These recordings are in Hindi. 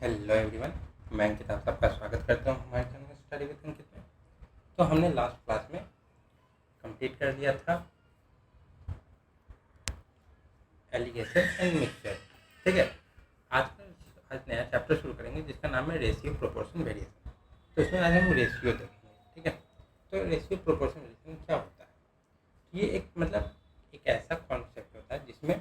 Hello everyone. मैं अंकित आप सबका स्वागत करता हूँ हमारे चैनल स्टडी विद अंकित में। तो हमने लास्ट क्लास में कंप्लीट कर दिया था एलिगेशन एंड मिक्सचर। ठीक है, आज नया चैप्टर शुरू करेंगे जिसका नाम है रेशियो प्रोपोर्शन वेरिएशन। तो इसमें आज हम रेशियो देखेंगे। ठीक है, तो रेशियो प्रोपोर्शन वेरिएशन क्या होता है? ये एक ऐसा कॉन्सेप्ट होता है जिसमें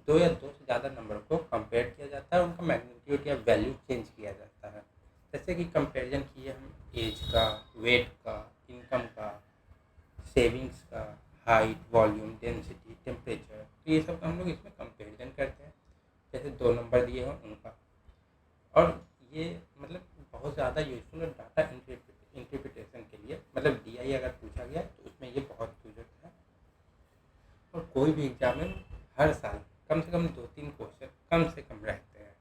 दो या दो से ज़्यादा नंबर को कंपेयर किया जाता है, उनका मैग्नीट्यूड या वैल्यू चेंज किया जाता है। जैसे कि कंपैरिजन किए हम एज का, वेट का, इनकम का, सेविंग्स का, हाइट, वॉल्यूम, डेंसिटी, टेम्परेचर, तो ये सब हम लोग इसमें कंपैरिजन करते हैं। जैसे दो नंबर दिए हों उनका, और ये बहुत ज़्यादा यूजफुल है डाटा इंटरप्रिटेशन के लिए। डीआई अगर पूछा गया तो उसमें ये बहुत यूज होता है। और कोई भी एग्जाम में हर साल कम से कम 2-3 क्वेश्चन कम से कम रहते हैं।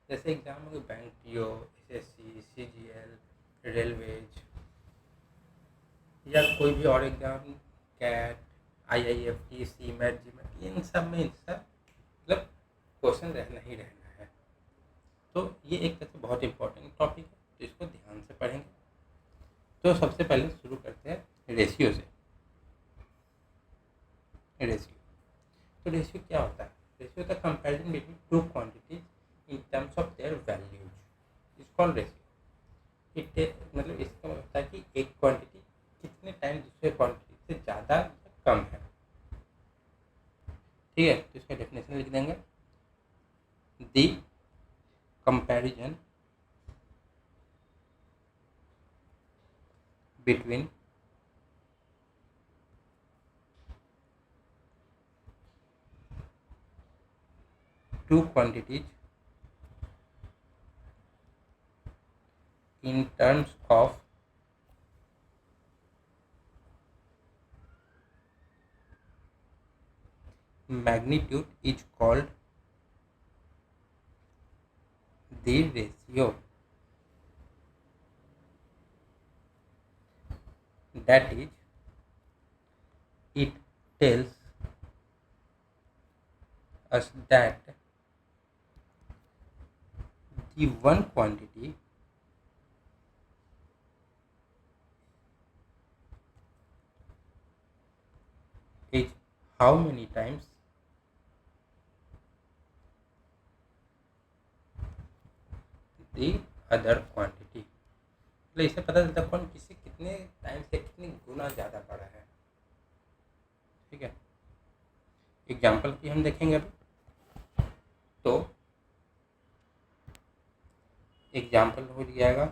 जैसे एग्जाम में bank PO, SSC, CGL, railways या कोई भी और exam, CAT, IIFT, CMAT, GMAT, इन सब में इसका क्वेश्चन रहना ही रहना है। तो ये एक तरह से बहुत इंपॉर्टेंट टॉपिक है, तो इसको ध्यान से पढ़ेंगे। तो सबसे पहले शुरू करते हैं रेशियो से। रेशियो, तो रेशियो क्या होता है? रेशियो होता है comparison between two quantities in terms of their values. Is called ratio. इसका होता है कि एक क्वांटिटी कितने टाइम दूसरे क्वांटिटी से ज़्यादा या कम है। ठीक है, तो इसका डेफिनेशन लिख देंगे। The comparison between two quantities in terms of magnitude is called the ratio. That is, it tells us that the one quantity is how many times the other quantity। इससे पता चलता है कौन किसी कितने टाइम से कितने गुना ज़्यादा बड़ा है। ठीक है, एग्जाम्पल की हम देखेंगे अभी। तो एग्जाम्पल हो जाएगा,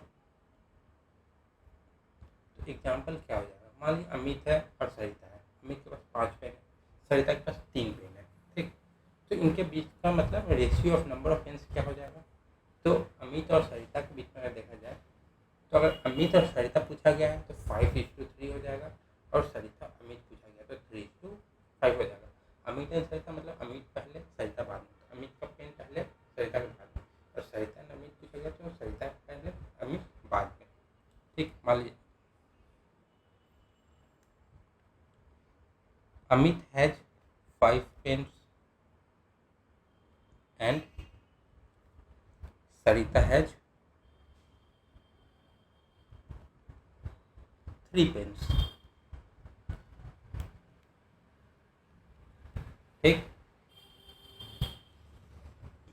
तो एग्जाम्पल क्या हो जाएगा? मान लीजिए अमित है और सरिता है। अमित के पास 5 पेन है, सरिता के पास 3 पेन है। ठीक, तो इनके बीच का ratio of number of pens क्या हो जाएगा? तो अमित और सरिता के बीच में अगर देखा जाए, तो अगर अमित और सरिता पूछा गया है तो 5:3 हो जाएगा, और सरिता अमित पूछा गया तो 3:5 हो जाएगा। अमित एंड सरिता अमित पहले सरिता बाद में, तो अमित का पेन पहले सरिता के बाद में, और सरिता ने अमित पूछा गया तो सरिता पहले अमित बाद में। ठीक, मान लीजिए Amit has 5 pens and Sarita has 3 pens। ठीक,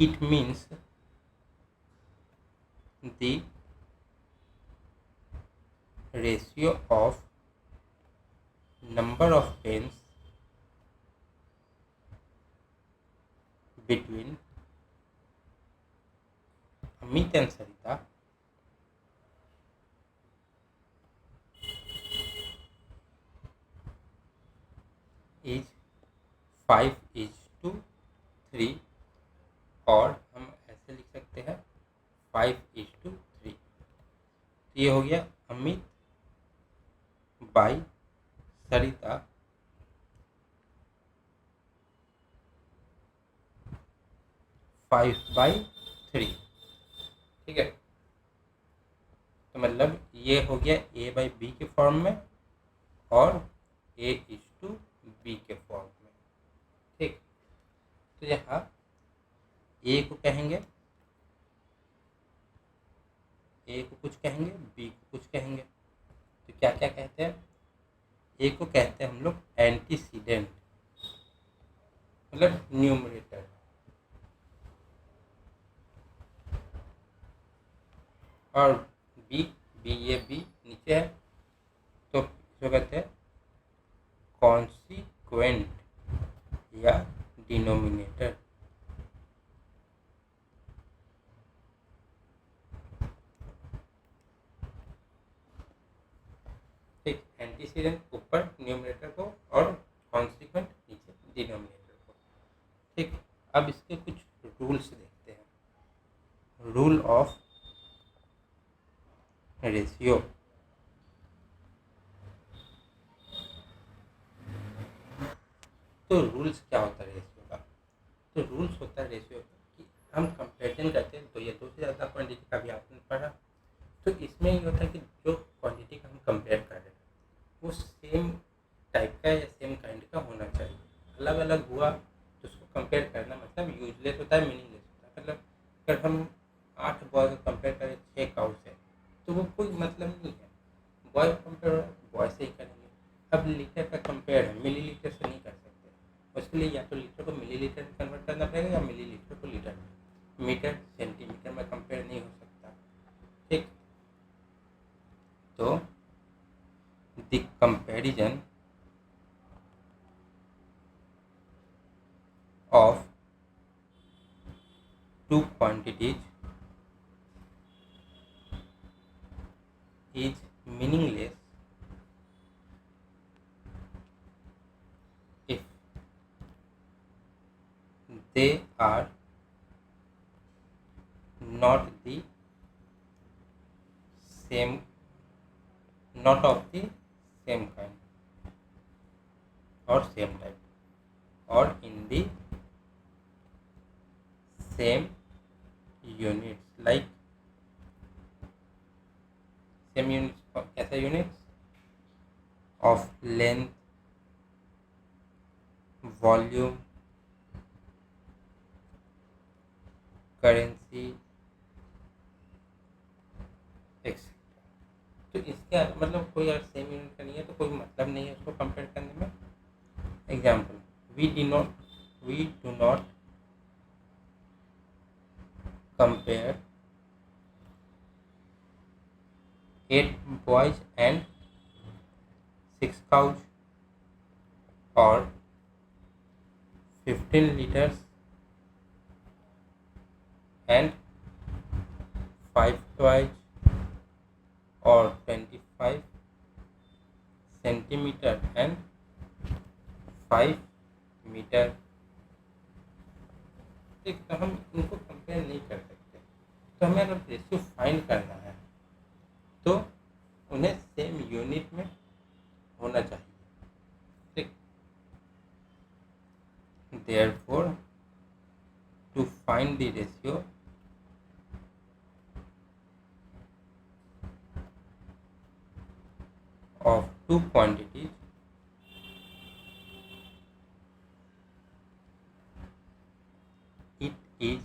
it means the ratio of number of pens between Amit and Sarita is 5:3, और हम ऐसे लिख सकते हैं 5:3। ये हो गया अमित बाई सरिता 5/3। ठीक है, तो ये हो गया A/B के फॉर्म में और A:B के फॉर्म में। ठीक, तो यहाँ A को कहेंगे ए को कुछ कहेंगे, बी को कुछ कहेंगे। तो क्या क्या कहते हैं? ए को कहते हैं हम लोग एंटीसीडेंट, मतलब न्यूमरेटर। और बी, ये बी नीचे है, तो इसको कहते हैं कॉन्सिक्वेंट या डिनोमिनेटर। ठीक, एंटीसीडेंट ऊपर न्यूमरेटर को और कॉन्सिक्वेंट नीचे डिनोमिनेटर को। ठीक, अब इसके कुछ रूल्स देखते हैं। Rule of ratio. तो रूल्स क्या होता है रेशियो का? तो रूल्स होता है रेशियो का कि हम कंपेरिजन करते हैं, तो ये दो से ज़्यादा क्वांटिटी का भी आपने पढ़ा। तो इसमें ये होता है कि जो क्वांटिटी का हम कंपेयर कर रहे हैं वो सेम टाइप का या सेम काइंड का होना चाहिए। अलग अलग हुआ तो उसको कंपेयर करना मतलब यूजलेस होता है, मीनिंगलेस होता है। मतलब अगर हम 8 बॉय को कंपेयर करें 6 काउ से, तो वो कोई मतलब नहीं है। बॉय कंपेयर हो रहा है, बॉय से ही करेंगे। अब लीटर का कंपेयर है, मिलीलीटर से नहीं कर सकते। उसके लिए या तो लीटर को मिलीलीटर में कन्वर्ट करना पड़ेगा या मिलीलीटर को लीटर में। मीटर सेंटीमीटर में कंपेयर नहीं हो सकता। ठीक, तो the comparison of two quantities is meaningless if they are not the same, not of the same kind or same type, or in the same units, like same units कैसा units of length, volume, currency, etcetera. तो इसका मतलब कोई अगर सेम यूनिट का नहीं है तो कोई मतलब नहीं है उसको कंपेयर करने में। Example, we do not compare 8 boys and 6 cows, or 15 liters and 5 toys, or 25 centimeter and 5 metre. ठीक, तो हम इनको कंपेयर नहीं कर सकते। तो हमें अगर रेशियो फाइंड करना है तो उन्हें सेम यूनिट में होना चाहिए। ठीक, therefore to find the ratio of two quantities, it is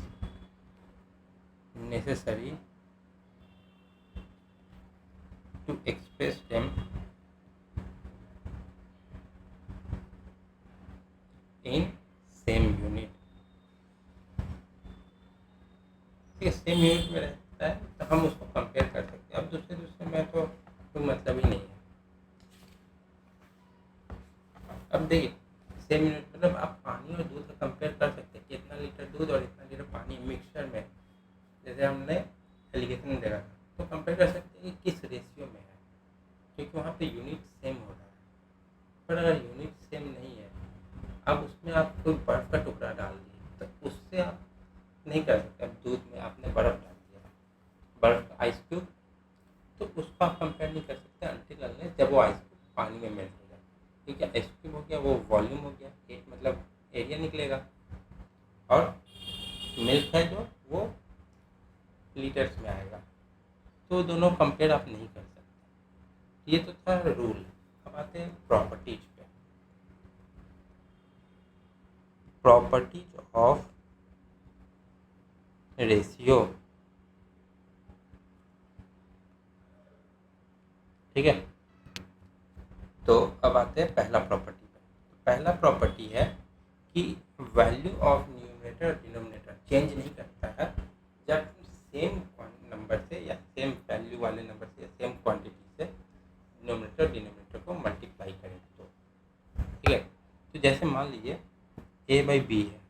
necessary to express them in same unit। ठीक है, सेम यूनिट में रहता है तो हम उसको कंपेयर कर सकते हैं। अब दूसरे में तो कोई मतलब ही नहीं है। अब देखिए, सेम यूनिट मतलब आप पानी और दूध का कंपेयर कर सकते हैं कि इतना लीटर दूध और इतना लीटर पानी मिक्सचर में, जैसे हमने एलिगेशन देखा था, तो कंपेयर कर सकते हैं कि किस रेशियो में है, क्योंकि वहाँ पे यूनिट सेम हो रहा है। पर अगर यूनिट सेम नहीं है, अब उसमें आप कोई बर्फ़ का टुकड़ा डाल दिए तो उससे आप नहीं कर सकते। अब दूध में आपने बर्फ़ डाल दिया, बर्फ़ का आइस क्यूब, तो उसको आप कंपेयर नहीं कर सकते अनटिल अनलेस जब वो आइस क्यूब पानी में मेल्ट हो जाए। ठीक है, आइस क्यूब हो गया, वो वॉल्यूम हो गया, एक मतलब एरिया निकलेगा, और मिल्क है जो वो लीटर्स में आएगा। तो दोनों कंपेयर आप नहीं कर सकते। ये तो था रूल। अब आते हैं प्रॉपर्टीज पे। प्रॉपर्टीज ऑफ रेशियो ठीक है। तो अब आते हैं पहला प्रॉपर्टी पे। पहला प्रॉपर्टी है कि वैल्यू ऑफ न्यूमरेटर और डिनोमिनेटर चेंज नहीं करता है जब सेम नंबर से या सेम वैल्यू वाले नंबर से या सेम क्वांटिटी से न्यूमरेटर और डिनोमिनेटर को मल्टीप्लाई करें तो। ठीक है। तो जैसे मान लीजिए a बाई बी है,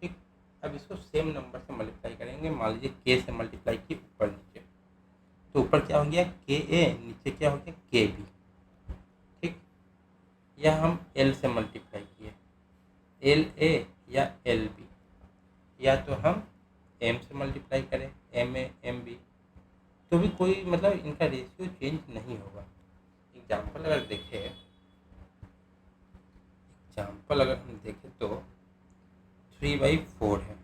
ठीक। अब इसको सेम नंबर से मल्टीप्लाई करेंगे, मान लीजिए k से मल्टीप्लाई की ऊपर नीचे, तो ऊपर क्या हो गया के ए, नीचे क्या हो गया के बी, ठीक। या हम l से मल्टीप्लाई किए, एल ए या एल बी, या तो हम m से मल्टीप्लाई करें, एम ए एम बी, तो भी कोई मतलब इनका रेशियो चेंज नहीं होगा। एग्जाम्पल अगर हम देखें तो 3/4 है।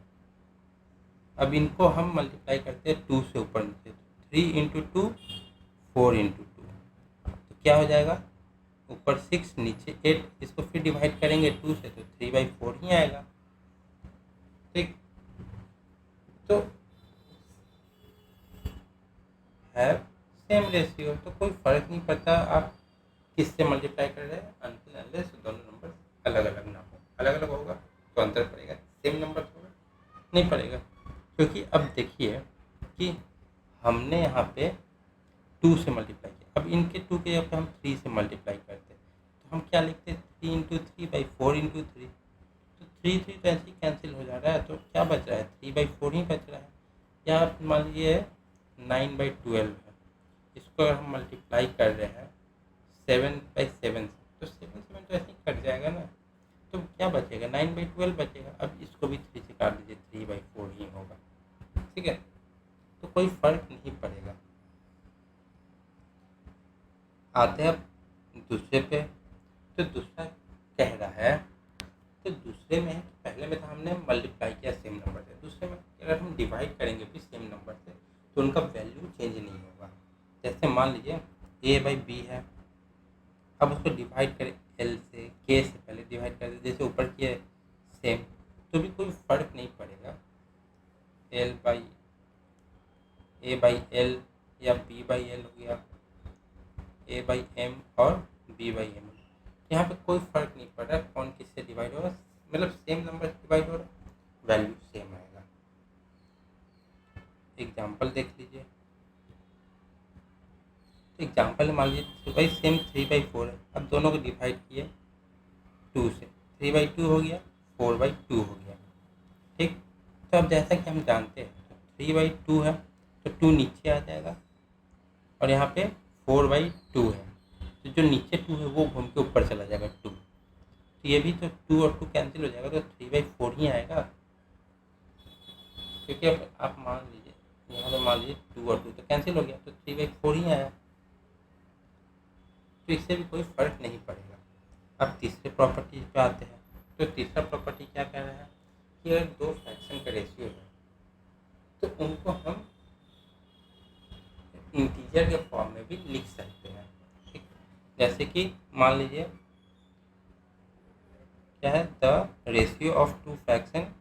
अब इनको हम मल्टीप्लाई करते हैं 2 से ऊपर नीचे, 3 इंटू 2 4 इंटू 2, तो क्या हो जाएगा ऊपर 6 नीचे 8, इसको फिर डिवाइड करेंगे 2 से तो 3/4 ही आएगा, ठीक। तो है सेम रेशियो, तो कोई फर्क नहीं पड़ता आप किससे मल्टीप्लाई कर रहे हैं, अनटिल अनलेस दोनों नंबर अलग अलग ना हो। अलग अलग होगा तो अंतर पड़ेगा, सेम नंबर होगा नहीं पड़ेगा। क्योंकि अब देखिए कि हमने यहाँ पे 2 से मल्टीप्लाई किया, अब इनके 2 के जगह पे हम 3 से मल्टीप्लाई करते तो हम क्या लिखते 3 इंटू 3/4 इंटू 3, तो 3 3 तो ऐसे ही कैंसिल हो जा रहा है, तो क्या बच रहा है 3/4 ही बच रहा है। या आप मान लीजिए 9/12 है, इसको अगर हम मल्टीप्लाई कर रहे हैं 7/7 से, तो 7 7 तो ऐसे ही कट जाएगा ना, तो क्या बचेगा 9/12 बचेगा। अब इसको भी 3 से काट दीजिए 3/4 ही होगा, ठीक है। तो कोई फर्क नहीं पड़ेगा। आते हैं अब दूसरे पे। तो दूसरा कह रहा है, तो दूसरे में पहले में तो हमने मल्टीप्लाई किया सेम नंबर से, दूसरे में अगर हम डिवाइड करेंगे भी सेम नंबर से तो उनका वैल्यू चेंज नहीं होगा। जैसे मान लीजिए a बाई बी है, अब उसको डिवाइड करें l से, k से पहले डिवाइड कर दे जैसे ऊपर किए सेम, तो भी कोई फर्क नहीं पड़ेगा। a बाई एल या b बाई एल हो गया, a बाई एम और b बाई एम, यहाँ पे कोई फर्क नहीं पड़ रहा कौन किससे डिवाइड हो रहा है, मतलब सेम नंबर से डिवाइड हो रहा है, वैल्यू सेम आएगा। एग्जाम्पल देख लीजिए। तो एग्जाम्पल मान लीजिए भाई सेम 3/4 है, अब दोनों को डिवाइड किए 2 से, 3/2 हो गया, 4/2 हो गया, ठीक। तो अब जैसा कि हम जानते हैं तो 3/2 है तो 2 नीचे आ जाएगा, और यहाँ पे 4/2 है, तो जो नीचे 2 है वो घूम के ऊपर चला जाएगा 2, तो ये भी तो 2 और 2 कैंसिल हो जाएगा, तो 3/4 ही आएगा। क्योंकि अब आप मान लीजिए यहाँ पे मान लीजिए 2 और 2 तो कैंसिल हो गया, तो 3/4 ही आया, तो इससे भी कोई फर्क नहीं पड़ेगा। अब तीसरे प्रॉपर्टी पे आते हैं। तो तीसरा प्रॉपर्टी क्या कह रहा है कि अगर दो फ्रैक्शन का रेशियो है तो उनको हम इंटीजर के फॉर्म में भी लिख सकते हैं, ठीक। जैसे कि मान लीजिए क्या है, the ratio of two fraction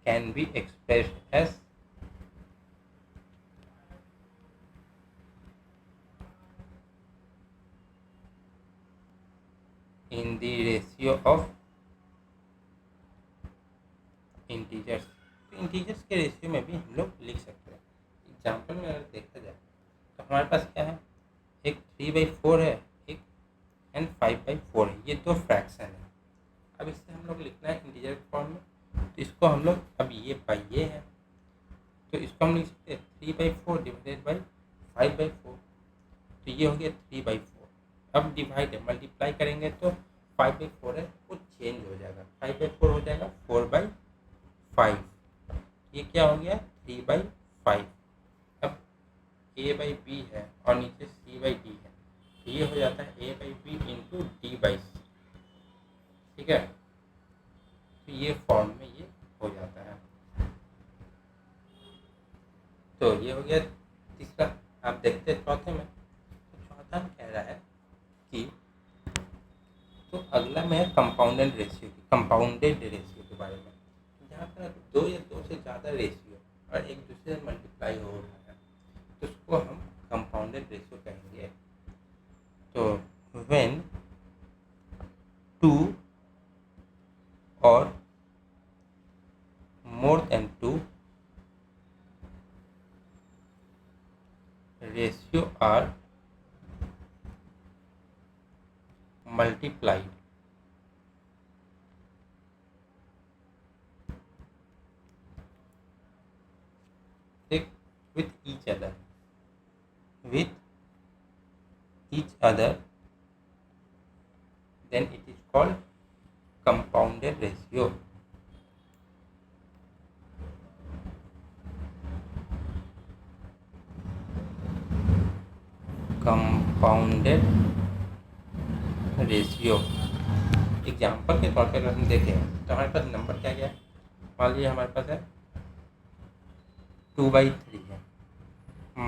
can be expressed as in the ratio of integers. तो इंटीजर्स के रेशियो में भी हम लोग लिख सकते हैं। एग्जाम्पल में अगर देखा जाए तो हमारे पास क्या है, एक 3/4 है, एक एंड 5/4 है, ये दो फ्रैक्शन है। अब इससे हम लोग लिखना है इंटीजर फॉर्म में, तो इसको हम लोग, अब ये बाई ये है तो इसको हम लिख सकते हैं 3/4 डिवाइडेड बाई 5/4, तो ये हो गया 3/4। अब डिवाइड है, मल्टीप्लाई करेंगे तो 5/4 है वो चेंज हो जाएगा, 5/4 हो जाएगा 4/5, ये क्या हो गया 3/5। अब a/b है और नीचे c/d है, तो ये हो जाता है a/b इंटू d/c, ठीक है। तो ये फॉर्म में ये हो जाता है। तो ये हो गया तीसरा। आप देखते हैं चौथे में, तो चौथा कह रहा है कि तो अगला भाग में है कंपाउंडेड रेशियो के बारे में। जहाँ पर दो या दो से ज़्यादा रेशियो और एक दूसरे से मल्टीप्लाई हो रहा है तो उसको हम कंपाउंडेड रेशियो कहेंगे। तो व्हेन टू और more than two ratio are multiplied with each other then it is called compounded ratio. Compounded ratio example के तौर पर अगर हम देखें तो हमारे पास नंबर क्या क्या है। मान लीजिए हमारे पास है 2/3 है,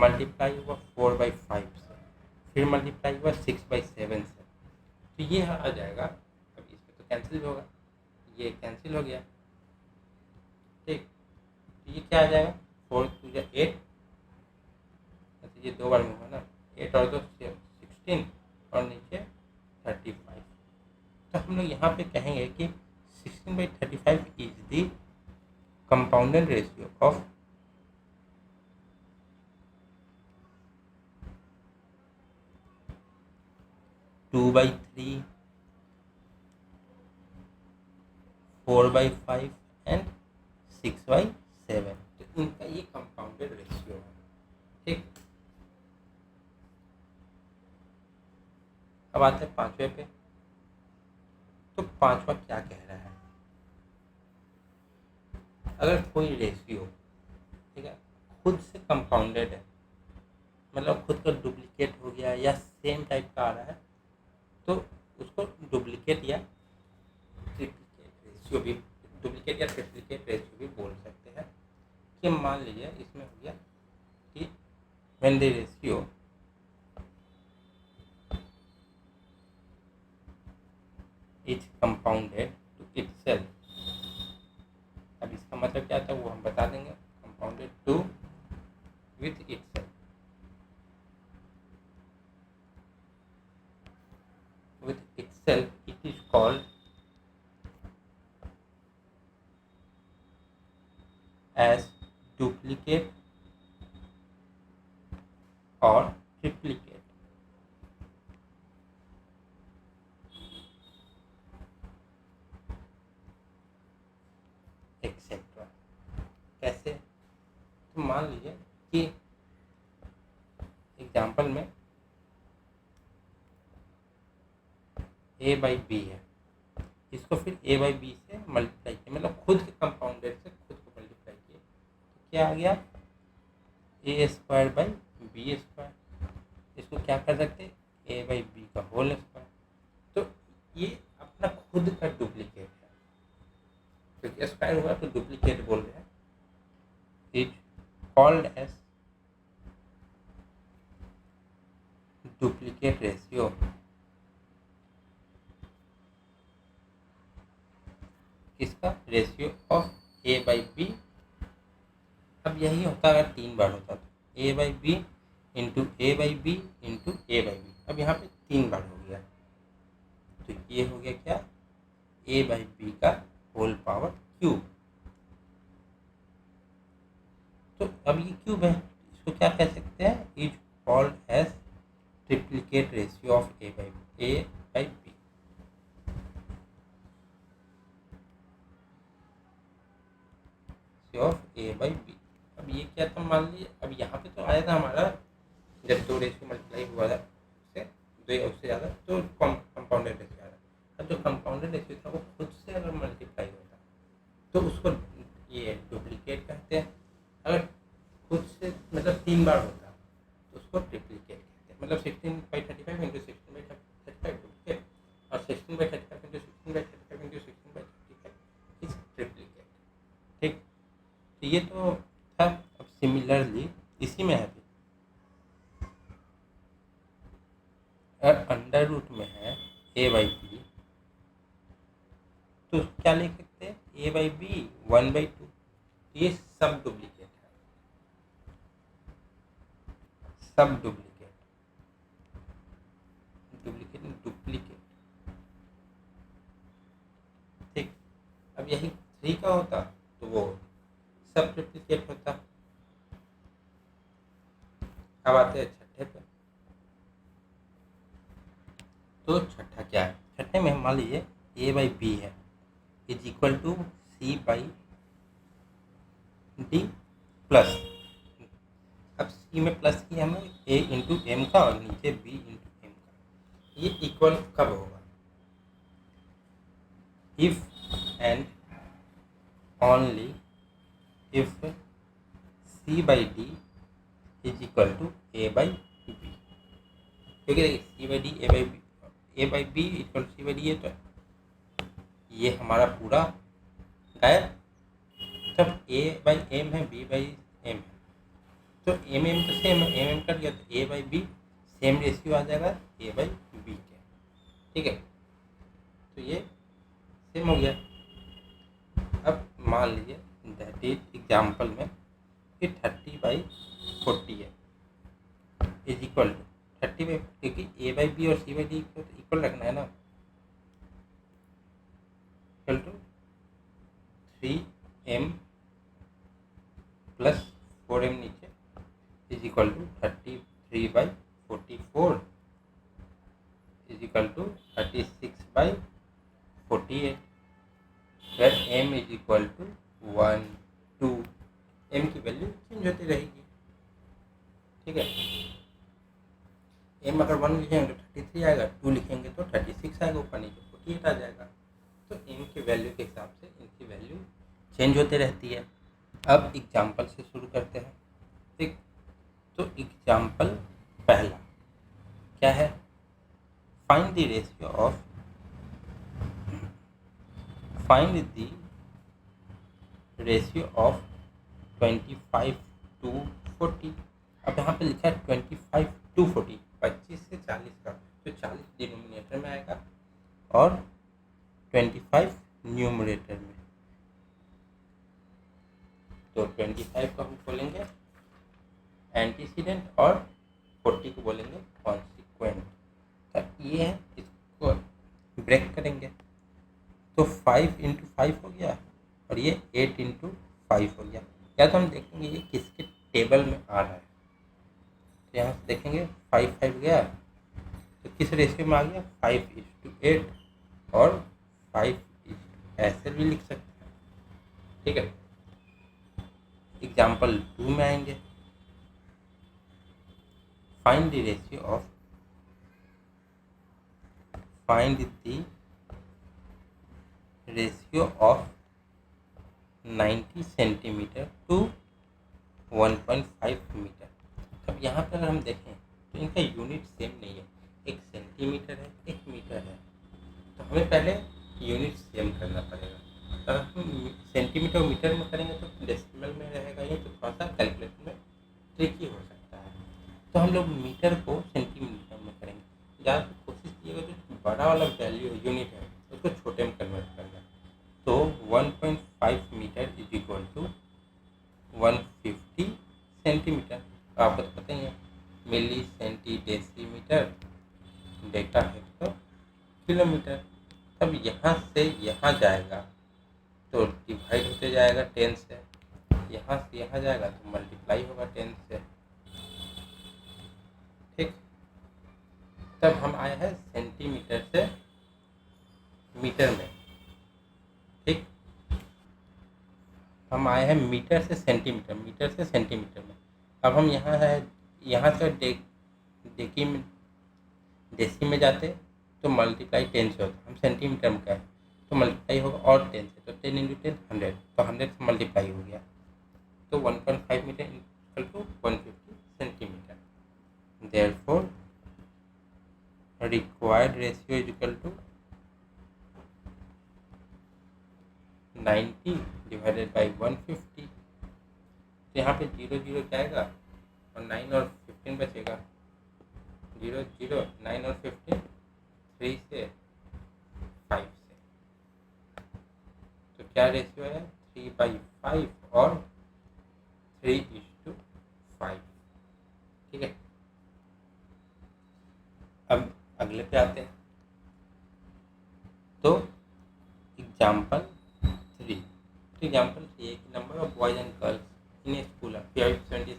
मल्टीप्लाई हुआ 4/5 से, फिर मल्टीप्लाई हुआ 6/7 से, तो ये आ जाएगा। अब इसमें तो कैंसिल होगा, ये कैंसिल हो गया, ठीक। तो ये क्या आ जाएगा 4 2 8, तो ये 2 बार में हुआ ना, 8 और 2 16 और नीचे 35। तो हम लोग यहाँ पे कहेंगे कि 16/35 is the compounded ratio of 2/3, 4/5 and 6/7। तो इनका ये कंपाउंडेड रेशियो है, ठीक। अब आते हैं पांचवें पे। तो पांचवा क्या कह रहा है, अगर कोई रेशियो, ठीक है, खुद से कंपाउंडेड है, मतलब खुद का डुप्लीकेट हो गया या सेम टाइप का आ रहा है, तो उसको डुप्लीकेट या ट्रिप्लीकेट रेशियो भी बोल सकते हैं। कि मान लीजिए इसमें हो गया कि when the ratio is compounded to itself. अब इसका मतलब क्या था वो हम बता देंगे। Compounded to with itself, with itself it is called as duplicate or triplicate। Etcetera. कैसे, तो मान लीजिए कि एग्जाम्पल में a/b है, इसको फिर a/b से मल्टीप्लाई किया, मतलब खुद के कंपाउंडेड से खुद को मल्टीप्लाई किया, तो क्या आ गया a²/b²। इसको क्या कर सकते हैं a/b का होल स्क्वायर। तो ये अपना खुद का डुप्लीकेट है, क्योंकि स्क्वायर हुआ तो डुप्लीकेट बोल रहे हैं। Is called as duplicate ratio. इसका रेशियो ऑफ a/b। अब यही होता अगर 3 बार होता तो a/b into a/b into a/b। अब यहाँ पे 3 बार हो गया, तो ये हो गया क्या a/b का होल पावर क्यूब। तो अब ये क्यूब है, इसको क्या कह सकते हैं, is called as triplicate ratio of a/b। Of a/b। अब ये क्या था, मान लीजिए अब यहाँ पे तो आया था हमारा जब 2 रेशियो मल्टीप्लाई हुआ था उससे 2 या उससे ज़्यादा, तो कंपाउंडेड रेशियो आया। अब जो कंपाउंडेड रेशियो था वो खुद से अगर मल्टीप्लाई होता तो उसको ये डुप्लीकेट कहते हैं। अगर खुद से मतलब 3 बार होता तो उसको ट्रिप्लीकेट कहते हैं। मतलब 16/35 इंटू 16/35 डुप्लीकेट और 16/35 इंटू 16/35 इंटू 16/35 इज ट्रिप्लीकेट, ठीक। तो ये तो था। अब सिमिलरली इसी में है अंडर रूट में है a/b तो क्या लिख सकते हैं, ए बाई बी 1/2। ये सब डुप्लीकेट है, सब डुप्लीकेट, डुप्लीकेट डुप्लीकेट। ठीक, अब यही 3 का होता तो वो सब डुप्लीकेट होता। अब आते हैं छठे पे। तो छठा क्या है, छठे में मान लीजिए ए बाई बी है is equal to C by D plus, अब सी में प्लस किया हमें ए इंटू एम का और नीचे बी इंटू एम का। ये इक्वल कब होगा, if and only if c by d is equal to a by b. क्योंकि देखिए c by d a by B equal c by d है, तो ये हमारा पूरा गायब। तब ए बाई एम है, बी बाई एम है, तो एम एम तो सेम है, एम एम कट गया तो a by b same ratio आ जाएगा ए बाई बी के। ठीक है, तो ये सेम हो गया। अब मान लीजिए दैट इज एग्जाम्पल में कि 30/40 है इज इक्वल टू 30, क्योंकि ए बाई बी और सी बाई डी को तो इक्वल रखना है ना, equal to 3m plus 4m नीचे is equal to 33/44 is equal to 36/48, where m is equal to 1 2। m की वैल्यू चेंज होती रहेगी। ठीक है, m अगर 1 लिखेंगे तो 33 आएगा, 2 लिखेंगे तो 36 आएगा, ऊपर नीचे 48 आ जाएगा। तो m की वैल्यू के हिसाब से इनकी वैल्यू चेंज होती रहती है। अब एग्जाम्पल से शुरू करते हैं। ठीक, तो एग्जाम्पल पहला क्या है, find the ratio of find the ratio of 25/40। अब यहाँ पे लिखा है 25/40, 25 से 40 का, तो 40 डिनोमिनेटर में आएगा और 25 न्यूमरेटर में। तो 25 को हम बोलेंगे एंटीसीडेंट और 40 को बोलेंगे कॉन्सिक्वेंट। तो ये है, इसको ब्रेक करेंगे तो 5 इंटू 5 हो गया और ये 8 इंटू 5 हो गया। या तो हम देखेंगे ये किसके टेबल में आ रहा है, तो यहाँ से देखेंगे 5 5 गया तो किस रेशियो में आ गया, 5:8 और 5 ऐसे भी लिख सकते हैं। ठीक है, एग्जाम्पल 2 में आएंगे, find the ratio of ratio of 90 centimetre to 1.5 metre. अब यहाँ पर अगर हम देखें तो इनका यूनिट सेम नहीं है, एक सेंटीमीटर है एक मीटर है, तो हमें पहले यूनिट सेम करना पड़ेगा। अगर हम सेंटीमीटर और मीटर में करेंगे तो डेसिमल में रहेगा, ये तो थोड़ा सा कैलकुलेशन में ट्रिकी हो सकता है। तो हम लोग मीटर को सेंटीमीटर में करेंगे। ज़्यादातर कोशिश कीजिएगा जो बड़ा वाला वैल्यू यूनिट है उसको छोटे में कन्वर्ट करना। तो 1.5 metre is equal to 150 centimetre. आपको तो पता ही है, milli centi decimetre deca hecto kilometre. तब यहाँ से यहाँ जाएगा तो डिवाइड होते जाएगा 10 से, यहाँ से यहाँ जाएगा तो मल्टीप्लाई होगा 10 से। ठीक, तब हम आए हैं सेंटीमीटर से मीटर में। ठीक, हम आए हैं मीटर से सेंटीमीटर, मीटर से सेंटीमीटर में। अब हम यहाँ है, यहाँ से डेसी में जाते तो मल्टीप्लाई 10 से होता, हम सेंटीमीटर में का है तो मल्टीप्लाई होगा और 10 से, तो 10 इंटू 10 100, तो 100 से मल्टीप्लाई हो गया, तो 1.5 metre equal to 150 centimetre. Therefore required ratio is equal to 90 divided by 150। तो यहाँ पे 0 0 जाएगा और 9 और 15 बचेगा, 0 0 9 और 15 3 से 5 से। क्या रेशियो है, 3/5 और 3:5। ठीक है, अब अगले पे आते हैं। तो एग्जाम्पल 3, तो एग्जाम्पल 3 है कि number of boys and girls in a school are 576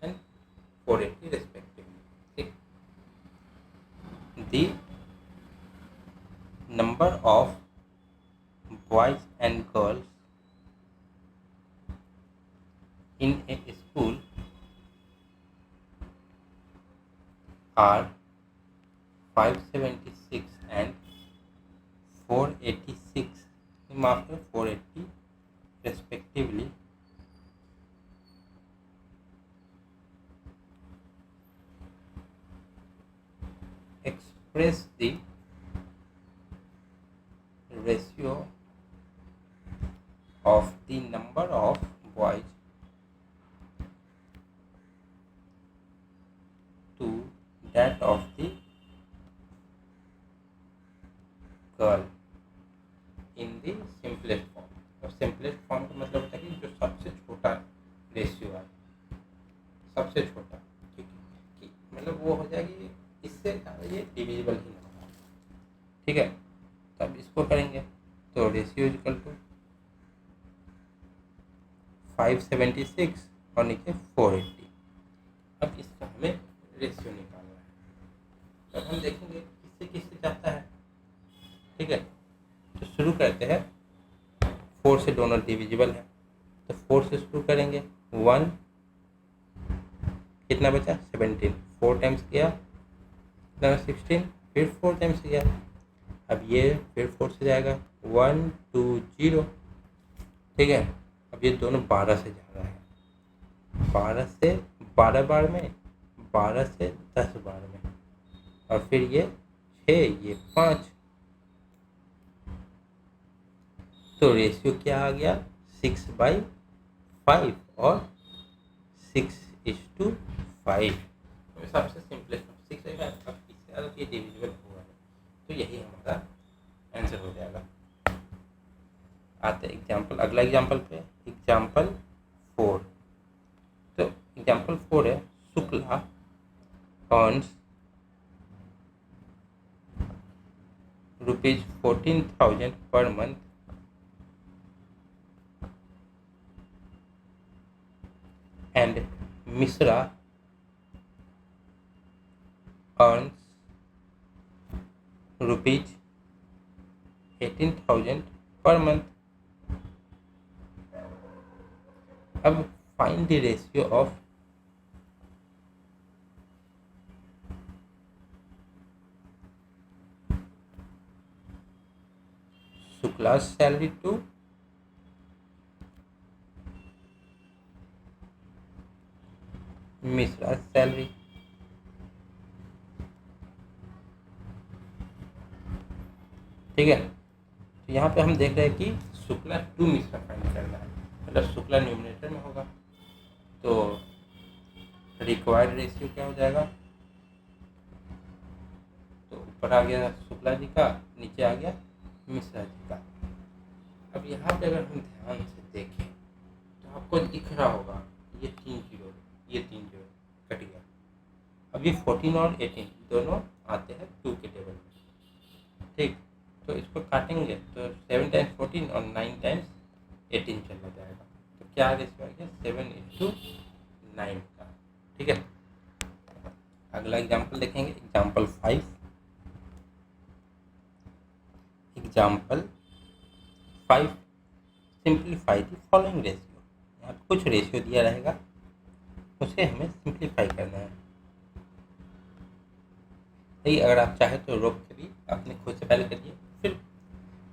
and 480 respectively. ठीक, the number of boys and girls in a school are 576 and 486, माफ करो 480 respectively. Express the ratio of the number of boys to that of the girl in the simplest form. और simplest form का मतलब होता है कि जो सबसे छोटा रेशियो है, सबसे छोटा, ठीक है, कि मतलब वो हो जाएगी इससे ये डिविजिबल ही नंबर। ठीक है, तब इसको करेंगे तो रेशियो इक्वल टू 576 और नीचे 480। अब इसका हमें रेशियो निकालना है, तब हम देखेंगे किससे किससे जाता है। ठीक है, तो शुरू करते हैं, 4 से दोनों डिविजिबल है तो 4 से शुरू करेंगे। 1 कितना बचा 17, 4 टाइम्स किया 16, फिर 4 टाइम्स किया। अब ये फिर 4 से जाएगा 1 2 0। ठीक है, अब ये दोनों 12 से जा रहा है, 12 से 12 बार में, 12 से 10 बार में, और फिर ये 6 ये 5। तो रेशियो क्या आ गया 6/5 और 6:5। सबसे सिंपलेस्ट 6/5। अब इससे ज़्यादा ये डिविजिबल हुआ है तो यही हमारा आंसर हो जाएगा। आते एग्जाम्पल, अगला एग्जाम्पल पे, एग्जाम्पल 4। तो एग्जाम्पल 4 है, Shukla earns ₹14,000 per month and Mishra earns ₹18,000 per month. अब find the ratio of Shukla's salary to Mishra's salary. ठीक है, तो यहाँ पे हम देख रहे हैं कि शुक्ला टू मिश्रा फाइंड करना है, मतलब शुक्ला न्यूमरेटर में होगा तो रिक्वायर्ड रेशियो क्या हो जाएगा, तो ऊपर आ गया शुक्ला जी का, नीचे आ गया मिश्रा जी का। अब यहाँ पे अगर हम ध्यान से देखें तो आपको दिख रहा होगा ये 3 जीरो, ये 3 जीरो कट गया। अब ये 14 और 18 दोनों आते हैं 2 के टेबल में। ठीक, तो इसको काटेंगे तो 7 टाइम्स 14 और 9 टाइम्स 18 चला जाएगा। तो क्या रेशियो आ गया 7:9 का। ठीक है, अगला एग्जाम्पल देखेंगे, example 5। Example 5, simplify the following ratio. यहाँ पे कुछ रेशियो दिया रहेगा, उसे हमें सिंप्लीफाई करना है। नहीं, अगर आप चाहे तो रोक के भी अपने खुद से पहले करिए, फिर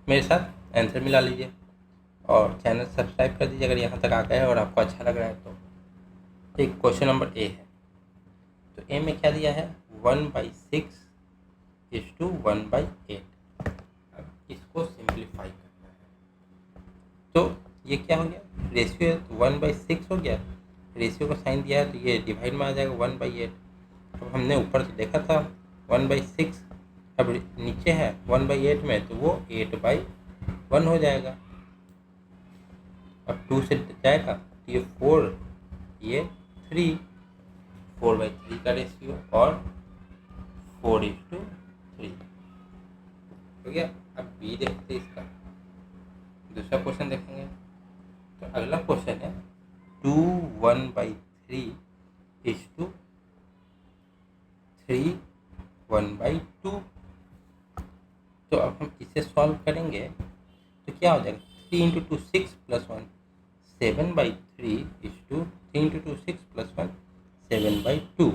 मेरे साथ आंसर मिला लीजिए और चैनल सब्सक्राइब कर दीजिए अगर यहाँ तक आ गए और आपको अच्छा लग रहा है तो। ठीक, क्वेश्चन नंबर ए है, तो ए में क्या दिया है 1/6 = 1/8। अब इसको सिंप्लीफाई करना है, तो ये क्या हो गया रेशियो 1/6 हो गया, रेशियो का साइन दिया है तो ये डिवाइड में आ जाएगा 1/8। अब हमने ऊपर तो देखा था 1/6, अब नीचे है 1/8 में तो वो 8/1 हो जाएगा। अब 2 से जाएगा तो ये 4, ये 3, 4/3 का रेशियो और 4:3 हो गया। अब बी देखते हैं, इसका दूसरा क्वेश्चन देखेंगे। तो अगला क्वेश्चन है 2 1/3 इज टू 3 1/2। तो अब हम इसे सॉल्व करेंगे तो क्या हो जाएगा, 3 into 2 6 plus 1 7/3 is to 3 into 2 6 plus 1 7/2। तो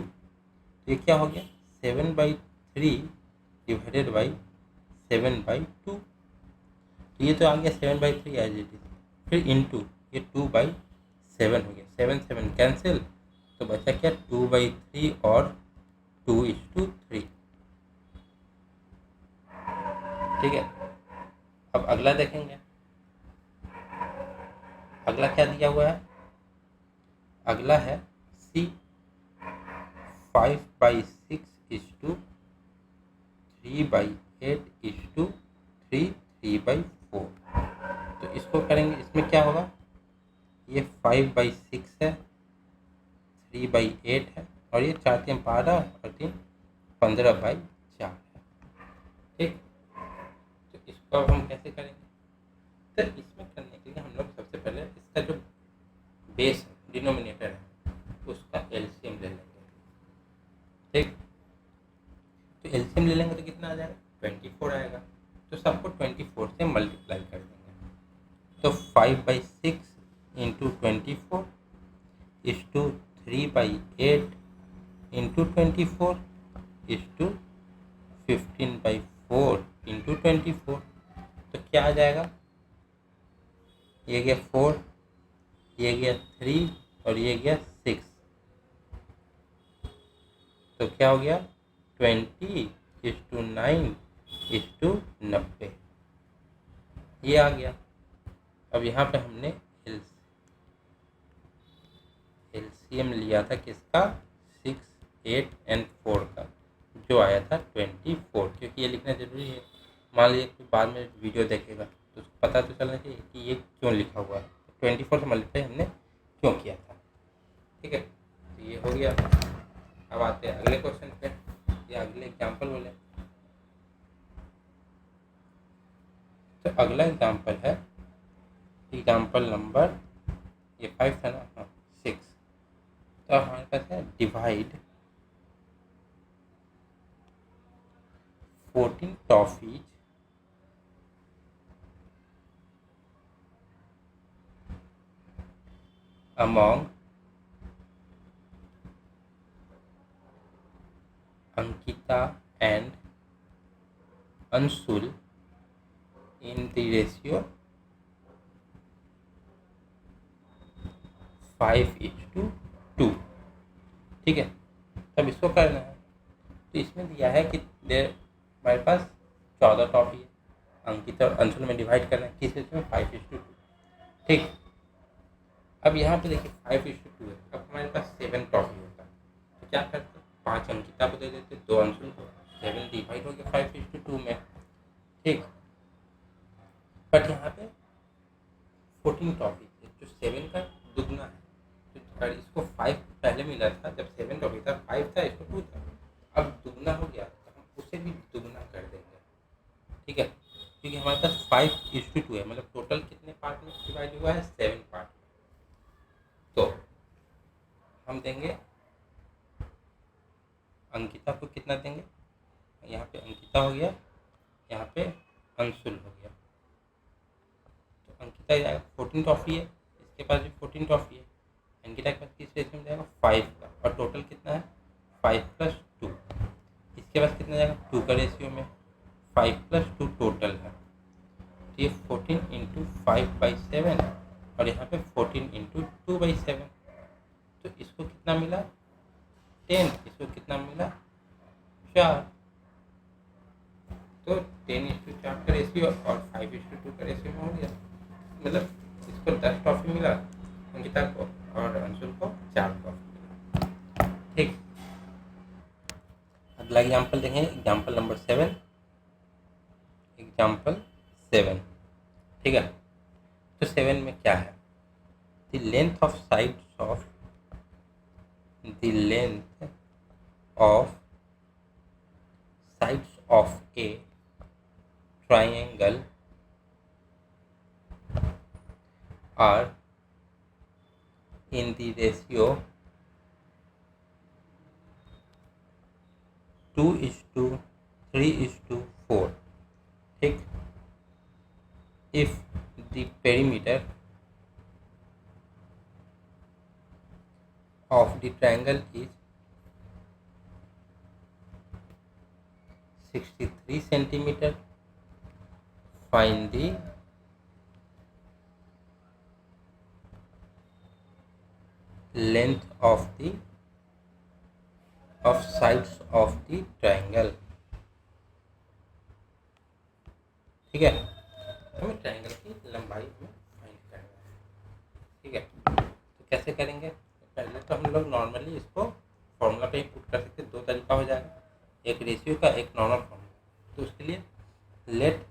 ये क्या हो गया, 7/3 डिवाइडेड बाई 7/2। तो ये तो आ गया 7/3 एज इट इज, फिर इंटू ये 2/7 हो गया, 7 7 कैंसिल, तो बचा क्या 2/3 और 2:3। ठीक है। अब अगला देखेंगे, अगला क्या दिया हुआ है, अगला है सी 5/6 इज टू 3/8 इज टू 3/4। तो इसको करेंगे, इसमें क्या होगा, ये 5/6 है, 3/8 है और ये 4 3 12 और 3 15/4 है। ठीक, तो इसको अब हम कैसे करेंगे, तो इसमें करने के लिए हम लोग सबसे पहले इसका जो बेस है, डिनोमिनेटर है, उसका एलसीएम ले लेंगे। ठीक, तो एलसीएम ले लेंगे तो कितना आ जाएगा, 24 आएगा। तो सबको 24 से मल्टीप्लाई कर देंगे। तो 5/6 into 24 is to 3/8 into 24 is to 15/4 into 24। तो क्या आ जाएगा, ये गया 4, ये गया 3 और ये गया 6। तो क्या हो गया 20:9:90 ये आ गया। अब यहाँ पे हमने एलसीएम लिया था किसका, 6 8 एंड 4 का, जो आया था 24, क्योंकि ये लिखना जरूरी है। मान लीजिए कोई बाद में वीडियो देखेगा तो उसको पता तो चलना चाहिए कि ये क्यों लिखा हुआ है, 24 से मल्टीप्लाई हमने क्यों किया था। ठीक है, तो ये हो गया। अब आते हैं अगले क्वेश्चन पे, या अगले एग्जाम्पल बोले। तो अगला एग्जाम्पल है एग्जाम्पल नंबर, ये 5 था ना, हाँ 6। तो हमारे पास है divide 14 toffees among Ankita and Anshul in the ratio 5:2। ठीक है, तब इसको करना है। तो इसमें दिया है कि हमारे पास 14 टॉफी है, अंकिता और अंशुल में डिवाइड करना है किस रेशियो में, 5:2। ठीक, अब यहाँ पे देखिए 5:2 है। अब हमारे पास 7 टॉफी होता है तो क्या करते, 5 अंकिता को दे देते, 2 अंशुल को, 7 डिवाइड हो गया 5:2 में। ठीक, बट यहाँ पे 14 टॉफी है, जो 7 का दुगना है। तो इसको 5 पहले मिला था जब 7 टॉफी था, 5 था, इसको 2 था। अब दुगना हो गया तो हम उसे भी दुगना कर देंगे। ठीक है, क्योंकि हमारे पास 5:2 है, मतलब टोटल कितने पार्ट में डिवाइड हुआ है, 7 पार्ट में। तो हम देंगे अंकिता को कितना देंगे, यहाँ पे अंकिता हो गया, यहाँ पे अंशुल हो गया। तो अंकिता जाएगा 14 टॉफी है, इसके पास भी 14 टॉफी है, अंकिता के पास किस रेशियो में जाएगा, 5 का, और टोटल कितना है 5 + 2। इसके पास कितना जाएगा, 2 का रेशियो में, 5 + 2 टोटल है। तो ये 14 इंटू 5/7 और यहाँ पे 14 इंटू 2/7। तो इसको कितना मिला 10, इसको कितना मिला 4। तो 10:4 का रेशियो और 5:2 का रेशियो में हो गया, मतलब इसको 10 टॉफी मिला अंकिता को और अंशुल को 4 टॉफी मिला। ठीक, अगला एग्जाम्पल देखें, एग्जाम्पल नंबर 7। एग्जाम्पल 7, ठीक है। तो 7 में क्या है, the length of sides of the length of sides of a triangle are in the ratio 2:3:4. ठीक, if the perimeter of the triangle is 63 centimeter, find the length of sides of the triangle. ठीक है, हमें ट्रायंगल की लंबाई में फाइंड करना है। ठीक है, तो कैसे करेंगे? पहले तो हम लोग नॉर्मली इसको फॉर्मूला पे ही पुट कर सकते हैं। दो तरीका हो जाएगा, एक रेशियो का, एक नॉर्मल फॉर्मूला। तो उसके लिए let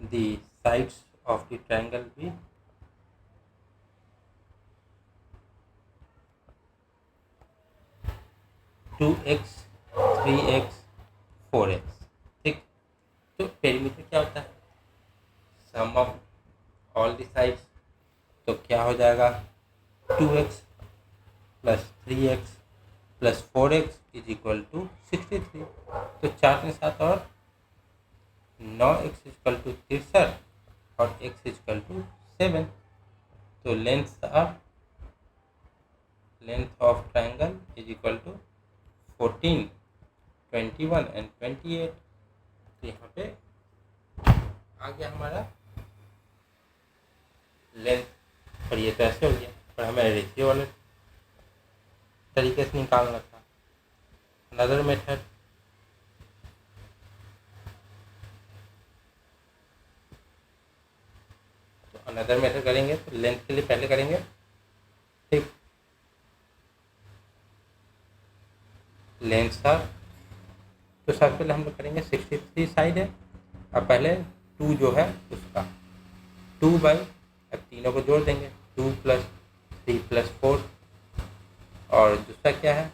the sides of the triangle be 2x 3x 4x। ठीक, तो पेरीमीटर क्या होता है? Sum of all the sides. तो क्या हो जाएगा? 2x plus 3x plus 4x is equal to 63। तो 4 के साथ और 9x इक्वल टू 63 और x इक्वल टू 7। तो length of triangle is equal to 14, 21 and 28। तो यहाँ पे आ गया हमारा लेंथ। और ये तो ऐसे हो गया, पर हमें रेशियो वाले तरीके से निकालना था। अनदर मेथड, करेंगे तो लेंथ के लिए पहले करेंगे। ठीक, लेंथ था तो सबसे पहले हम लोग करेंगे 63 साइड है। अब पहले 2 जो है उसका 2 बाई, अब तीनों को जोड़ देंगे, 2 प्लस 3 प्लस 4। और दूसरा क्या है?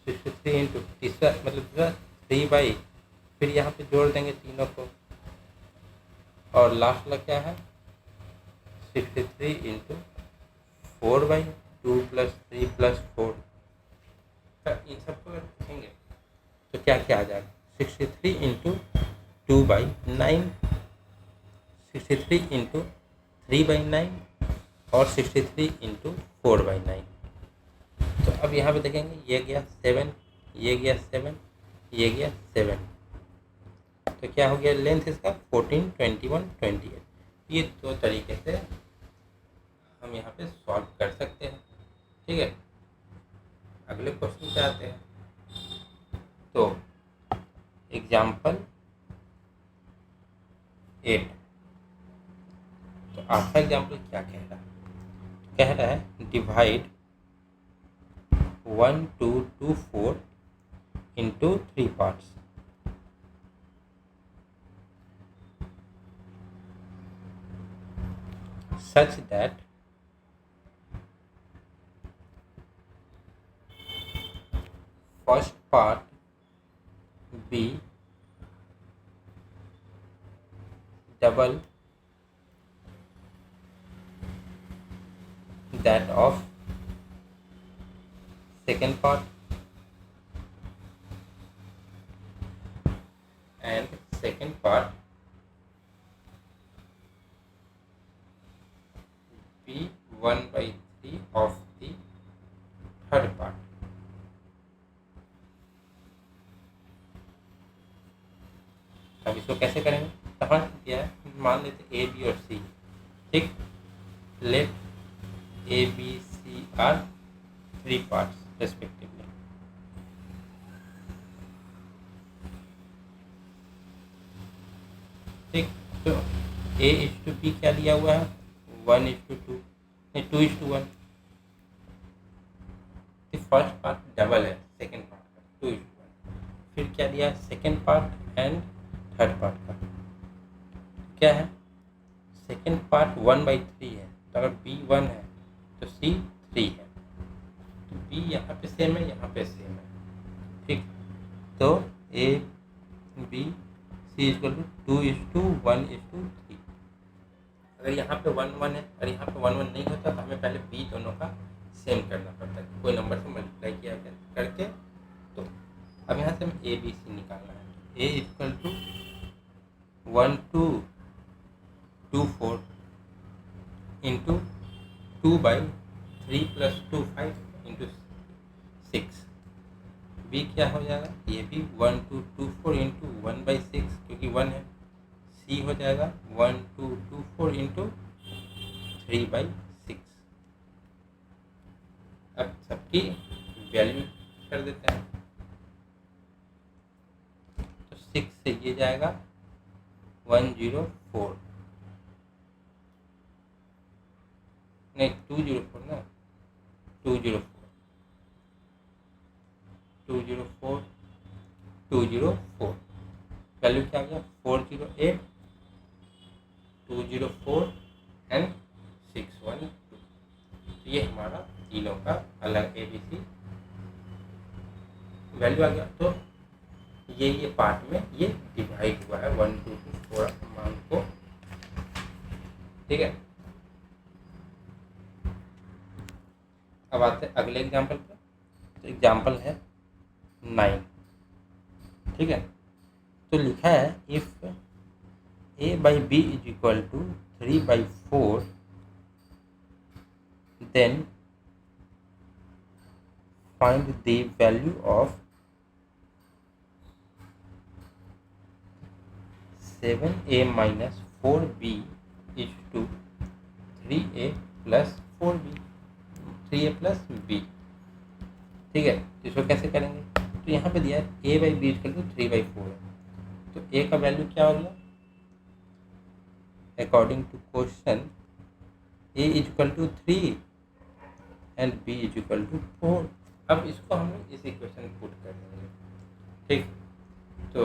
63 इंटू तीसरा मतलब दूसरा 3 बाई, फिर यहाँ पे जोड़ देंगे तीनों को। और लास्ट वाला क्या है? 63 इंटू 4 बाई 2 प्लस 3 प्लस 4। इन सबको रखेंगे तो क्या क्या आ जाएगा? 63 इंटू 2 बाई 9, 63 इंटू 3 बाई 9 और 63 इंटू 4 बाई 9। तो अब यहाँ पे देखेंगे, ये गया 7, ये गया 7, ये गया 7। तो क्या हो गया लेंथ इसका? 14, 21, 28। ये दो तरीके से हम यहाँ पे सॉल्व कर सकते हैं। ठीक है, अगले क्वेश्चन पे आते हैं। तो एग्जाम्पल 8। तो आपका एग्जाम्पल क्या कह रहा है? कह रहा है divide 1 2 2 4 into 3 parts। Such that first part be double that of second part and second part be 1/3 of the third part। अब इसको कैसे करेंगे? समझ गया है? मान लेते ए बी और सी। ठीक, let A B C are 3 parts respectively। ठीक, तो ए इज टू बी क्या दिया हुआ है? 1:2 नहीं 2:1। फर्स्ट पार्ट डबल है सेकेंड पार्ट का, 2:1। फिर क्या दिया? Second part and third part का क्या है? सेकेंड पार्ट 1/3 है, तो अगर बी 1 है तो सी 3 है, तो बी यहाँ पे सेम है, यहाँ पे सेम है, ठीक। तो A B C equal to 2:1:3। अगर यहाँ पे 1 1 है और यहाँ पे 1 1 नहीं होता तो हमें पहले बी दोनों का सेम करना पड़ता है, कोई नंबर से मल्टीप्लाई किया करके। तो अब यहाँ से हमें ए बी सी निकालना है। A equal to 1 2 2 4 into 2/3 + 2 5 into 6। B क्या हो जाएगा, ये भी 1 2 2 4 इंटू 1/6 क्योंकि 1 है। सी हो जाएगा 1 2 2 4 इंटू 3/6। अब सबकी वैल्यू कर देते हैं, तो 6 से ये जाएगा 104, नहीं 204 ना, 204 204 204 वैल्यू क्या आ गया 408 204 एंड 612। तो ये हमारा तीनों का अलग ए बी सी वैल्यू आ गया। तो ये पार्ट में ये डिवाइड हुआ है 1 2 2 4 मान को, ठीक है। अब आते हैं अगले एग्जाम्पल पे। तो एग्जाम्पल है 9, ठीक है। तो लिखा है if A by B is equal to 3/4 then find the value of 7a minus 4b is to 3a plus 4b 3a plus b, ठीक है। तो इसको कैसे करेंगे, तो यहाँ पे दिया है a by B equal to 3/4 है, तो a का वैल्यू क्या हो गया, according to question a is equal to 3 and b is equal to 4। अब इसको हम इस इक्वेशन पुट कर देंगे, ठीक। तो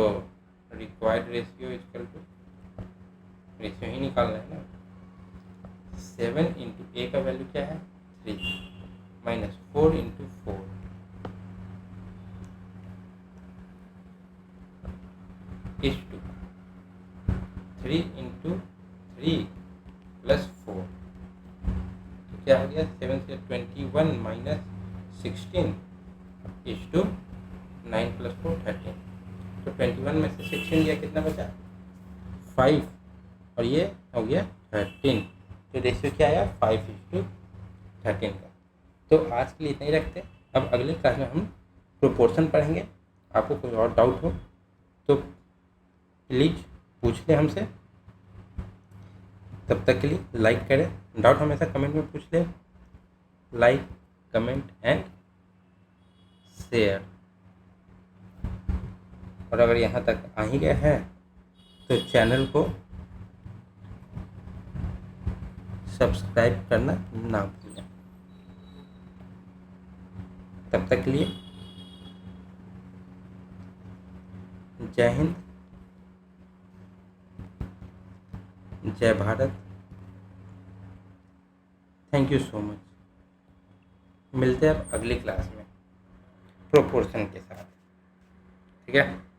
required ratio equal to ratio ही निकालना है ना, 7 इंटू ए का वैल्यू क्या है 3 minus 4 into 4 is to 3 into 3 plus 4। तो क्या हो गया 7 से 21 माइनस 16 इज टू 9 प्लस 4 13। तो 21 में से 16 गया, कितना बचा 5 और ये हो गया 13। तो रेशियो क्या आया 5:13 का। तो आज के लिए इतना ही रखते हैं। अब अगले क्लास में हम प्रोपोर्शन पढ़ेंगे। आपको कोई और डाउट हो तो प्लीज़ पूछ लें हमसे। तब तक के लिए लाइक करें, डाउट हमेशा कमेंट में पूछ लें। Like comment and share. और अगर यहाँ तक आ ही गए हैं तो चैनल को सब्सक्राइब करना ना भूलें। तब तक के लिए जय हिंद, जय Bharat. Thank you so much. मिलते हैं अब अगली क्लास में प्रोपोर्शन के साथ, ठीक है।